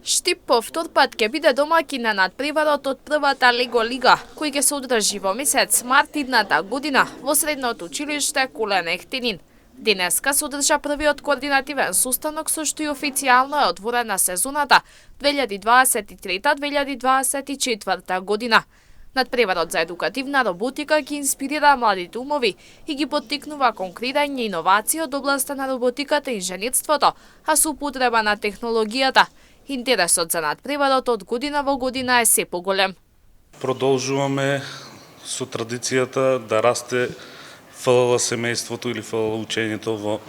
Штип по втор пат ќе биде домаќин на надпреварот од првата Лего лига, кој ќе се одржи во месец март идната година во средното училиште Кулен Ехтинин. Денеска се одржа првиот координативен состанок со што и официјално е отворена сезоната 2023-2024 година. Надпреварот за едукативна роботика ги инспирира младите умови и ги поттикнува кон креирање иновации од областа на роботиката и инженерството, а со употреба на технологијата. Интересот за надпреварот од година во година е се поголем. Продолжуваме со традицијата да расте ФЛЛ семејството или ФЛЛ учењето во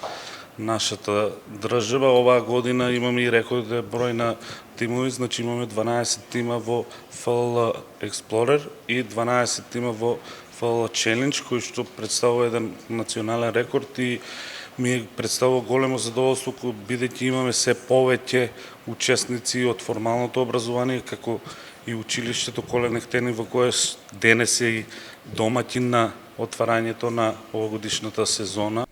нашата држава. Оваа година имаме и рекорден број на тимови, значи имаме 12 тима во ФЛЛ Explorer и 12 тима во ФЛЛ Challenge, кој што представува еден национален рекорд и ми представува големо задоволство бидејќи имаме се повеќе учесници од формалното образование, како и училиштето Кулен Ехтинин, во кое денес е и домаќин на отварањето на овогодишната сезона.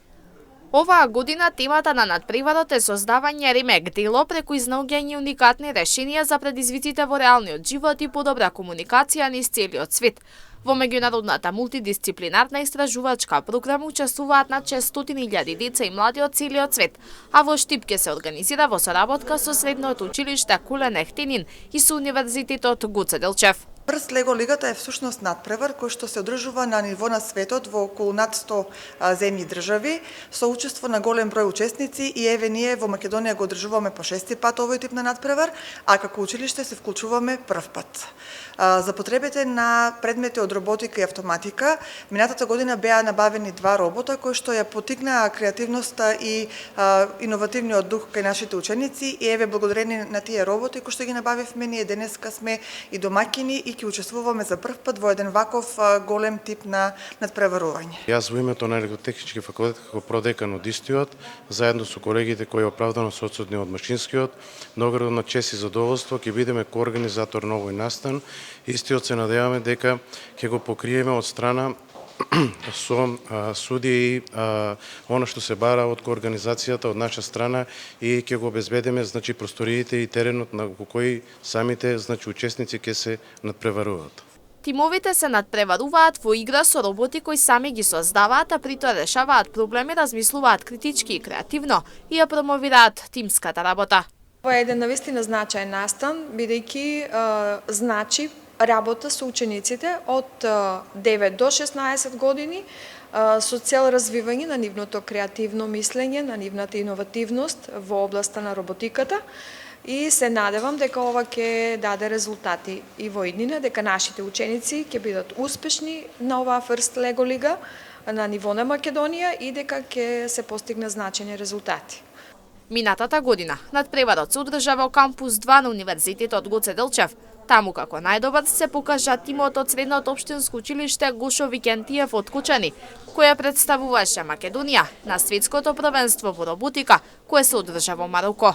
Оваа година темата на надпреварот е создавање ремек дело преку изнаоѓање уникатни решенија за предизвиците во реалниот живот и подобра комуникација низ целиот свет. Во меѓународната мултидисциплинарна истражувачка програма учествуваат над 600.000 деца и млади од целиот свет, а во Штип ќе се организира во соработка со средното училиште Кулен Ехтинин и со Универзитетот Гоце Делчев. Фрст Лего лигата е всушност надпревар кој што се одржува на ниво на светот во околу над 100 земји и држави со учество на голем број учесници и еве ние во Македонија го одржуваме по 6 пат овој тип на надпревар, а како училиште се вклучуваме прв пат. За потребите на предмети од роботика и автоматика, минатата година беа набавени 2 робота кои што ја поттикнаа креативноста и иновативниот дух кај нашите ученици и еве благодарение на тие роботи кои што ги набавивме ние денеска сме и домаќини и ќе учествуваме за прв пат во еден ваков голем тип на надпреварување. Јас во името на електротехнички факултет како продекан од истиот, заедно со колегите кои оправдано се одсутни од машинскиот, многу на чест и задоволство ќе бидеме коорганизатор на овој настан. Истиот се надеваме дека ќе го покриеме од страна со судии она што се бара од коорганизацијата од наша страна и ќе го обезбедиме значи просториите и теренот на кој самите значи учесници ќе се надпреваруваат. Тимовите се надпреваруваат во игра со роботи кои сами ги создаваат, а притоа решаваат проблеми, размислуваат критички и креативно и ја промовираат тимската работа. Ова е еден навистина значаен настан, бидејќи значи работа со учениците од 9 до 16 години со цел развивање на нивното креативно мислење, на нивната иновативност во областа на роботиката и се надевам дека ова ќе даде резултати и во иднина, дека нашите ученици ќе бидат успешни на оваа Фрст Лего лига на ниво на Македонија и дека ќе се постигне значајни резултати. Минатата година надпреварот се одржа во кампус 2 на Универзитетот Гоце Делчев. Таму како најдобар се покажа тимот од средното општинско училиште Гошо Викентиев од Кучани, која представуваше Македонија на светското првенство во роботика, кое се одржа во Мароко.